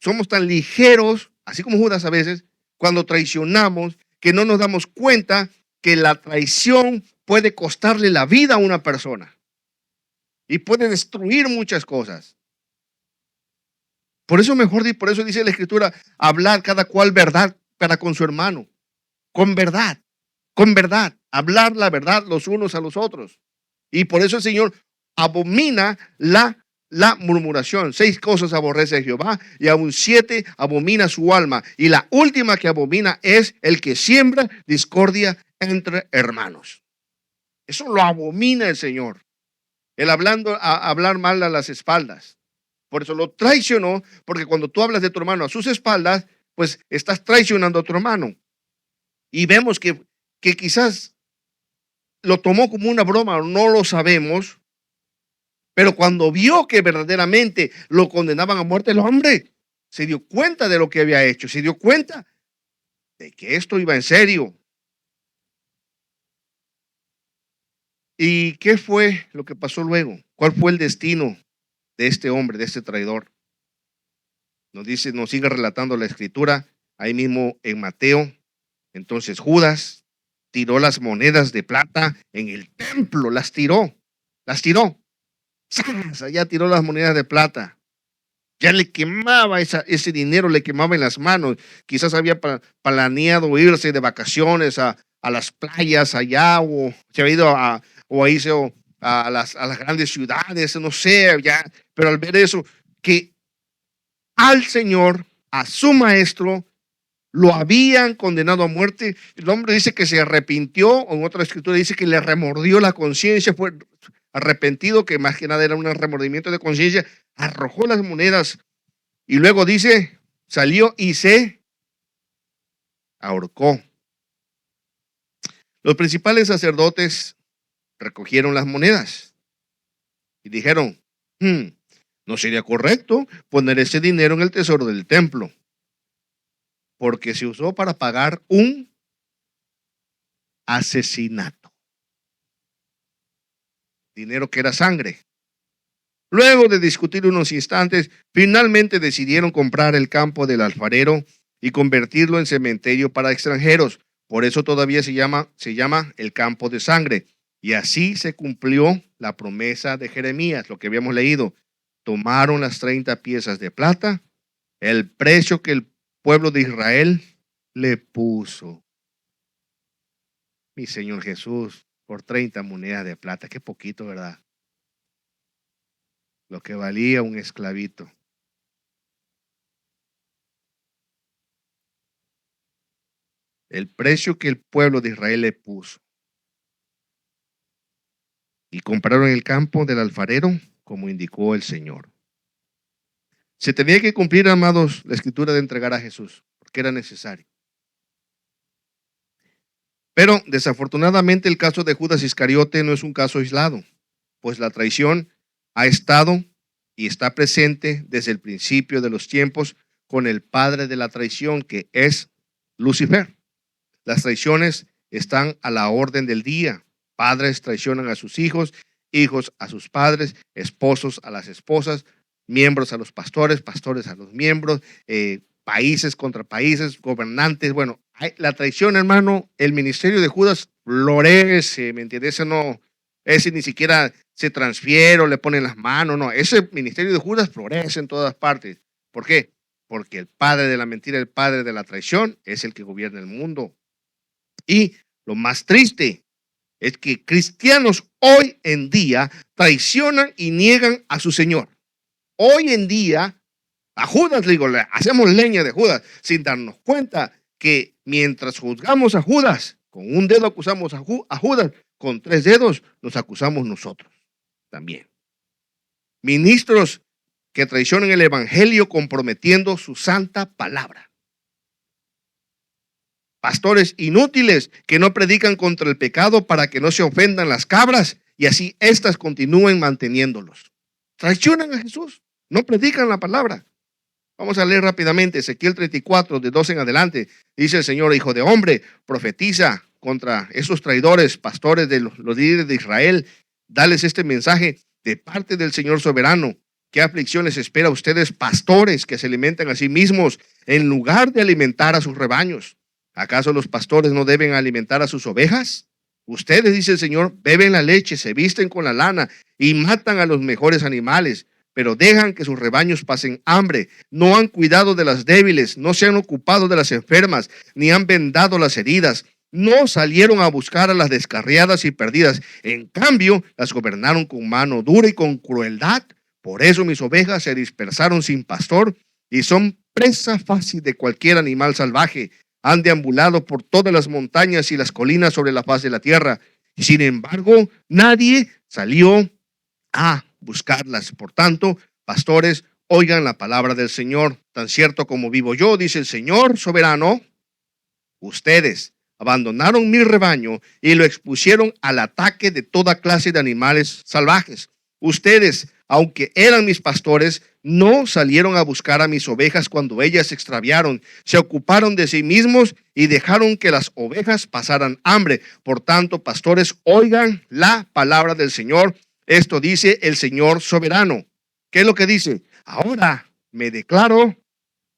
somos tan ligeros, así como Judas a veces, cuando traicionamos, que no nos damos cuenta que la traición puede costarle la vida a una persona y puede destruir muchas cosas. Por eso por eso dice la Escritura, hablar cada cual verdad para con su hermano, con verdad, hablar la verdad los unos a los otros. Y por eso el Señor abomina la murmuración. 6 cosas aborrece a Jehová y aún 7 abomina su alma. Y la última que abomina es el que siembra discordia entre hermanos. Eso lo abomina el Señor. El hablar mal a las espaldas. Por eso lo traicionó, porque cuando tú hablas de tu hermano a sus espaldas, pues estás traicionando a tu hermano. Y vemos que quizás lo tomó como una broma, no lo sabemos, pero cuando vio que verdaderamente lo condenaban a muerte, el hombre se dio cuenta de lo que había hecho, se dio cuenta de que esto iba en serio. ¿Y qué fue lo que pasó luego? ¿Cuál fue el destino de este hombre, de este traidor? Nos sigue relatando la Escritura, ahí mismo en Mateo. Entonces Judas tiró las monedas de plata en el templo, las tiró. Ya tiró las monedas de plata. Ya le quemaba ese dinero, le quemaba en las manos. Quizás había planeado irse de vacaciones a las playas allá, o se había ido a irse a las grandes ciudades, no sé, ya. Pero al ver eso, que al Señor, a su maestro, lo habían condenado a muerte, el hombre dice que se arrepintió, o en otra escritura dice que le remordió la conciencia, fue arrepentido, que más que nada era un remordimiento de conciencia, arrojó las monedas y luego dice, salió y se ahorcó. Los principales sacerdotes recogieron las monedas y dijeron, no sería correcto poner ese dinero en el tesoro del templo, porque se usó para pagar un asesinato. Dinero que era sangre. Luego de discutir unos instantes, finalmente decidieron comprar el campo del alfarero y convertirlo en cementerio para extranjeros. Por eso todavía se llama el campo de sangre. Y así se cumplió la promesa de Jeremías, lo que habíamos leído. Tomaron las 30 piezas de plata, el precio que el pueblo de Israel le puso. Mi Señor Jesús, por 30 monedas de plata, qué poquito, ¿verdad? Lo que valía un esclavito. El precio que el pueblo de Israel le puso. Y compraron el campo del alfarero, como indicó el Señor. Se tenía que cumplir, amados, la escritura de entregar a Jesús, porque era necesario. Pero desafortunadamente el caso de Judas Iscariote no es un caso aislado, pues la traición ha estado y está presente desde el principio de los tiempos con el padre de la traición, que es Lucifer. Las traiciones están a la orden del día. Padres traicionan a sus hijos, hijos a sus padres, esposos a las esposas, miembros a los pastores, pastores a los miembros, países contra países, gobernantes. Bueno, la traición, hermano, el ministerio de Judas florece, ¿me entiendes? Ese ni siquiera se transfiere o le ponen las manos, no. Ese ministerio de Judas florece en todas partes. ¿Por qué? Porque el padre de la mentira, el padre de la traición, es el que gobierna el mundo. Y lo más triste es que cristianos hoy en día traicionan y niegan a su Señor. Hoy en día, a Judas, digo, le hacemos leña de Judas sin darnos cuenta que mientras juzgamos a Judas, con un dedo acusamos a Judas, con 3 dedos nos acusamos nosotros también. Ministros que traicionan el evangelio comprometiendo su santa palabra. Pastores inútiles que no predican contra el pecado para que no se ofendan las cabras y así éstas continúen manteniéndolos. Traicionan a Jesús, no predican la palabra. Vamos a leer rápidamente Ezequiel 34, de 12 en adelante. Dice el Señor: hijo de hombre, profetiza contra esos traidores, pastores de los líderes de Israel. Dales este mensaje de parte del Señor soberano. ¿Qué aflicción les espera a ustedes, pastores que se alimentan a sí mismos en lugar de alimentar a sus rebaños? ¿Acaso los pastores no deben alimentar a sus ovejas? Ustedes, dice el Señor, beben la leche, se visten con la lana y matan a los mejores animales, pero dejan que sus rebaños pasen hambre. No han cuidado de las débiles, no se han ocupado de las enfermas, ni han vendado las heridas. No salieron a buscar a las descarriadas y perdidas. En cambio, las gobernaron con mano dura y con crueldad. Por eso mis ovejas se dispersaron sin pastor y son presa fácil de cualquier animal salvaje. Han deambulado por todas las montañas y las colinas sobre la faz de la tierra. Y sin embargo, nadie salió a buscarlas. Por tanto, pastores, oigan la palabra del Señor. Tan cierto como vivo yo, dice el Señor soberano, ustedes abandonaron mi rebaño y lo expusieron al ataque de toda clase de animales salvajes. Ustedes, aunque eran mis pastores, no salieron a buscar a mis ovejas cuando ellas se extraviaron. Se ocuparon de sí mismos y dejaron que las ovejas pasaran hambre. Por tanto, pastores, oigan la palabra del Señor. Esto dice el Señor soberano. ¿Qué es lo que dice? Ahora me declaro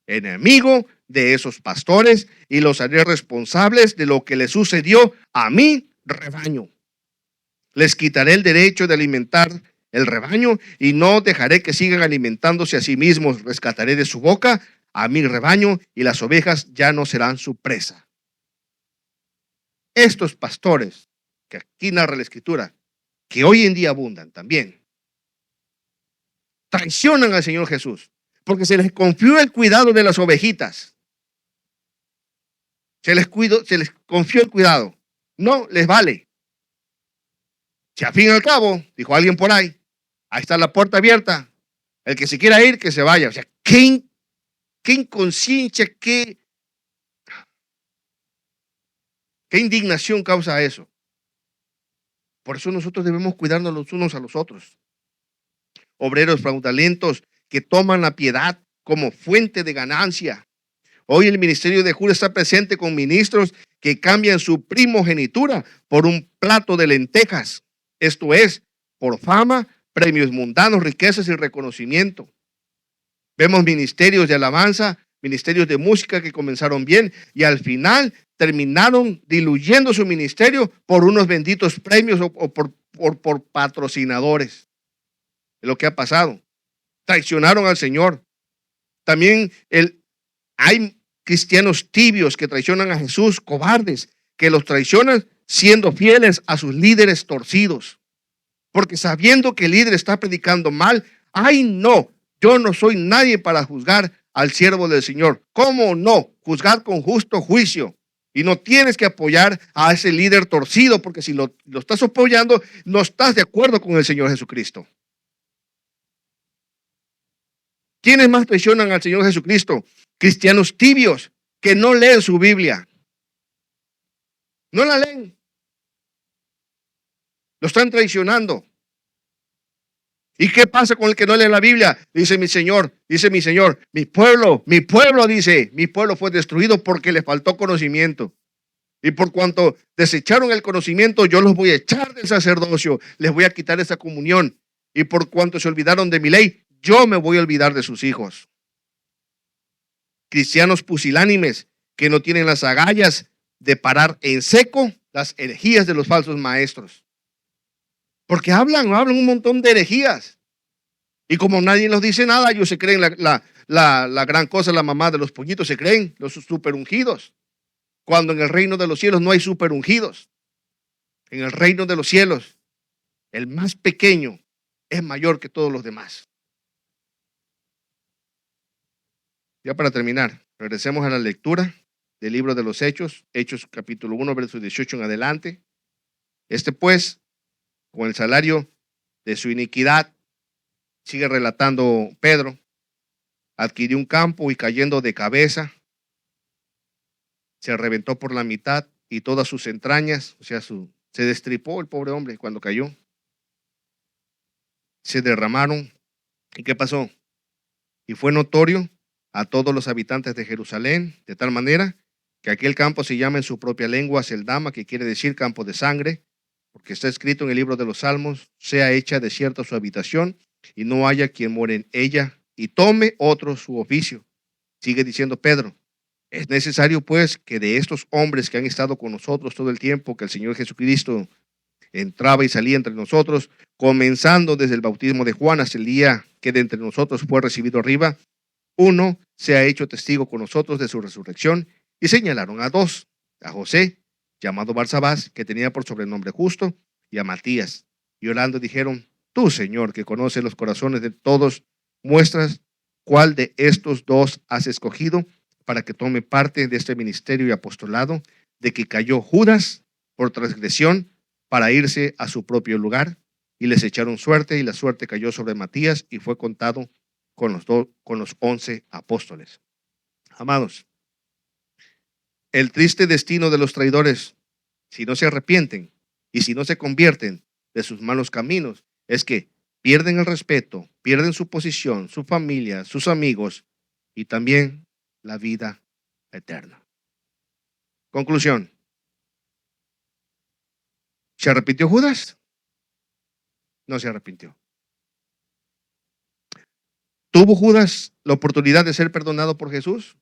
enemigo de esos pastores y los haré responsables de lo que les sucedió a mi rebaño. Les quitaré el derecho de alimentar el rebaño y no dejaré que sigan alimentándose a sí mismos. Rescataré de su boca a mi rebaño y las ovejas ya no serán su presa. Estos pastores que aquí narra la Escritura, que hoy en día abundan también, traicionan al Señor Jesús porque se les confió el cuidado de las ovejitas. Se les confió el cuidado. No les vale. Si al fin y al cabo, dijo alguien por ahí, ahí está la puerta abierta. El que se quiera ir, que se vaya. O sea, qué inconsciencia, qué indignación causa eso. Por eso nosotros debemos cuidarnos los unos a los otros. Obreros fraudulentos que toman la piedad como fuente de ganancia. Hoy el ministerio de Jura está presente con ministros que cambian su primogenitura por un plato de lentejas. Esto es, por fama, premios mundanos, riquezas y reconocimiento. Vemos ministerios de alabanza, ministerios de música que comenzaron bien y al final terminaron diluyendo su ministerio por unos benditos premios o por patrocinadores. Es lo que ha pasado. Traicionaron al Señor. También hay cristianos tibios que traicionan a Jesús, cobardes, que los traicionan siendo fieles a sus líderes torcidos. Porque sabiendo que el líder está predicando mal, ¡ay no! Yo no soy nadie para juzgar al siervo del Señor. ¿Cómo no? Juzgar con justo juicio. Y no tienes que apoyar a ese líder torcido, porque si lo estás apoyando, no estás de acuerdo con el Señor Jesucristo. ¿Quiénes más traicionan al Señor Jesucristo? Cristianos tibios que no leen su Biblia. No la leen. Lo están traicionando. ¿Y qué pasa con el que no lee la Biblia? Dice mi Señor, mi pueblo, dice, mi pueblo fue destruido porque le faltó conocimiento. Y por cuanto desecharon el conocimiento, yo los voy a echar del sacerdocio, les voy a quitar esa comunión. Y por cuanto se olvidaron de mi ley, yo me voy a olvidar de sus hijos. Cristianos pusilánimes que no tienen las agallas de parar en seco las herejías de los falsos maestros. Porque hablan un montón de herejías. Y como nadie les dice nada, ellos se creen la gran cosa, la mamá de los pollitos, se creen los superungidos. Cuando en el reino de los cielos no hay superungidos. En el reino de los cielos, el más pequeño es mayor que todos los demás. Ya para terminar, regresemos a la lectura del libro de los Hechos, Hechos capítulo 1, versos 18 en adelante. Pues, con el salario de su iniquidad, sigue relatando Pedro, adquirió un campo y cayendo de cabeza, se reventó por la mitad y todas sus entrañas, o sea, se destripó el pobre hombre cuando cayó. Se derramaron. ¿Y qué pasó? Y fue notorio a todos los habitantes de Jerusalén, de tal manera que aquel campo se llama en su propia lengua Seldama, que quiere decir campo de sangre, porque está escrito en el libro de los Salmos, sea hecha desierta su habitación, y no haya quien more en ella y tome otro su oficio. Sigue diciendo Pedro, es necesario pues que de estos hombres que han estado con nosotros todo el tiempo que el Señor Jesucristo entraba y salía entre nosotros, comenzando desde el bautismo de Juan hasta el día que de entre nosotros fue recibido arriba, uno se ha hecho testigo con nosotros de su resurrección, y señalaron a dos, a José, llamado Barsabás, que tenía por sobrenombre Justo, y a Matías. Y orando dijeron, tú, Señor, que conoces los corazones de todos, muestras cuál de estos dos has escogido para que tome parte de este ministerio y apostolado, de que cayó Judas por transgresión para irse a su propio lugar, y les echaron suerte, y la suerte cayó sobre Matías, y fue contado con los 11 apóstoles. Amados, el triste destino de los traidores, si no se arrepienten y si no se convierten de sus malos caminos, es que pierden el respeto, pierden su posición, su familia, sus amigos y también la vida eterna. Conclusión. ¿Se arrepintió Judas? No se arrepintió. ¿Tuvo Judas la oportunidad de ser perdonado por Jesús?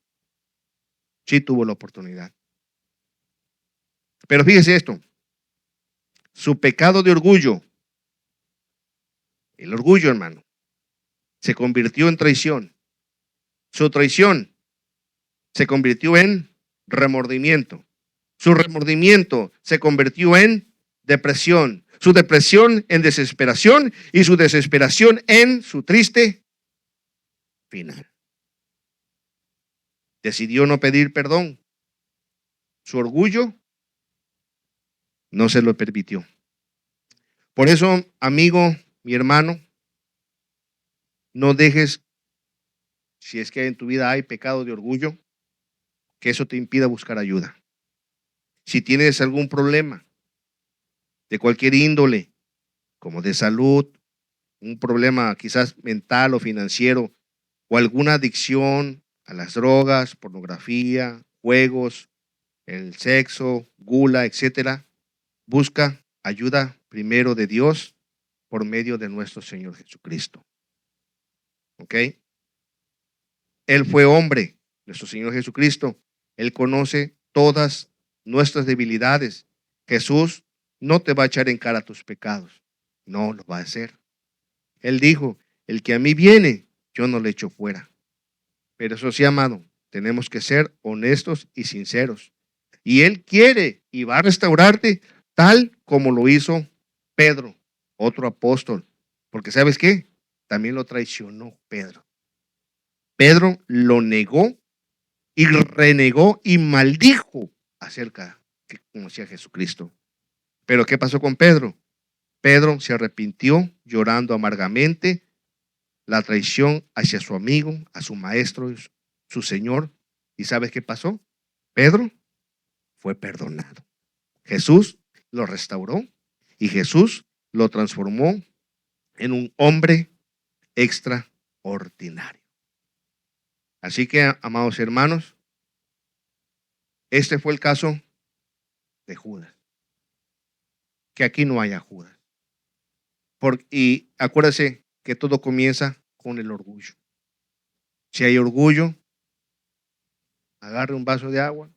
Sí tuvo la oportunidad. Pero fíjese esto, su pecado de orgullo, el orgullo, hermano, se convirtió en traición. Su traición se convirtió en remordimiento. Su remordimiento se convirtió en depresión. Su depresión en desesperación y su desesperación en su triste final. Decidió no pedir perdón. Su orgullo no se lo permitió. Por eso, amigo, mi hermano, no dejes, si es que en tu vida hay pecado de orgullo, que eso te impida buscar ayuda. Si tienes algún problema de cualquier índole, como de salud, un problema quizás mental o financiero, o alguna adicción a las drogas, pornografía, juegos, el sexo, gula, etcétera, busca ayuda primero de Dios por medio de nuestro Señor Jesucristo. ¿Ok? Él fue hombre, nuestro Señor Jesucristo. Él conoce todas nuestras debilidades. Jesús no te va a echar en cara tus pecados. No lo va a hacer. Él dijo, el que a mí viene, yo no le echo fuera. Pero eso sí, amado, tenemos que ser honestos y sinceros. Y Él quiere y va a restaurarte tal como lo hizo Pedro, otro apóstol. Porque ¿sabes qué? También lo traicionó Pedro. Pedro lo negó y renegó y maldijo acerca que conocía a Jesucristo. Pero ¿qué pasó con Pedro? Pedro se arrepintió llorando amargamente la traición hacia su amigo, a su maestro, su Señor. ¿Y sabes qué pasó? Pedro fue perdonado. Jesús lo restauró y Jesús lo transformó en un hombre extraordinario. Así que, amados hermanos, este fue el caso de Judas. Que aquí no haya Judas. Y acuérdese que todo comienza con el orgullo. Si hay orgullo, agarre un vaso de agua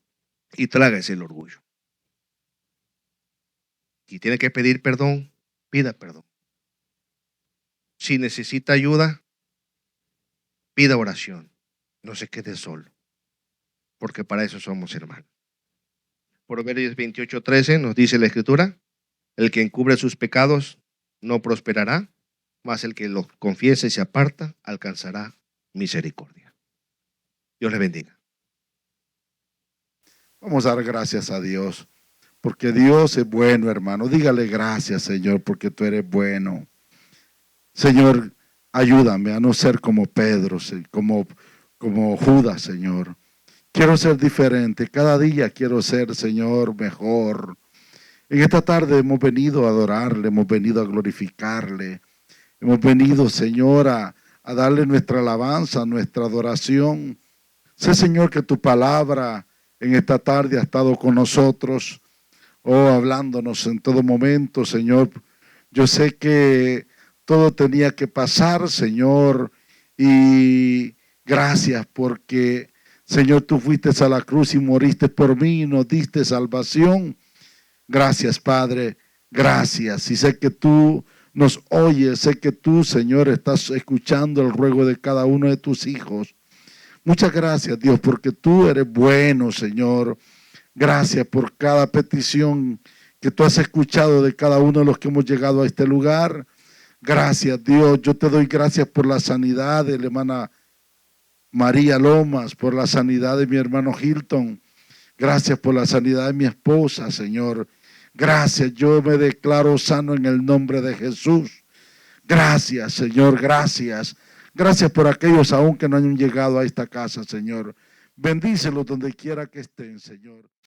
y trágase el orgullo. Si tiene que pedir perdón, pida perdón. Si necesita ayuda, pida oración. No se quede solo, porque para eso somos hermanos. Proverbios 28:13 nos dice la Escritura, el que encubre sus pecados no prosperará, mas el que los confiese y se aparta alcanzará misericordia. Dios le bendiga. Vamos a dar gracias a Dios, porque Dios es bueno, hermano. Dígale gracias, Señor, porque tú eres bueno. Señor, ayúdame a no ser como Pedro, como Judas, Señor. Quiero ser diferente. Cada día quiero ser, Señor, mejor. En esta tarde hemos venido a adorarle, hemos venido a glorificarle. Hemos venido, Señor, a darle nuestra alabanza, nuestra adoración. Sé, Señor, que tu palabra en esta tarde ha estado con nosotros, hablándonos en todo momento, Señor. Yo sé que todo tenía que pasar, Señor, y gracias porque, Señor, tú fuiste a la cruz y moriste por mí y nos diste salvación. Gracias, Padre, gracias. Y sé que tú nos oyes, sé que tú, Señor, estás escuchando el ruego de cada uno de tus hijos. Muchas gracias, Dios, porque tú eres bueno, Señor. Gracias por cada petición que tú has escuchado de cada uno de los que hemos llegado a este lugar. Gracias, Dios. Yo te doy gracias por la sanidad de la hermana María Lomas, por la sanidad de mi hermano Hilton. Gracias por la sanidad de mi esposa, Señor. Gracias, yo me declaro sano en el nombre de Jesús. Gracias, Señor, gracias. Gracias por aquellos aún que no han llegado a esta casa, Señor. Bendícelos donde quiera que estén, Señor.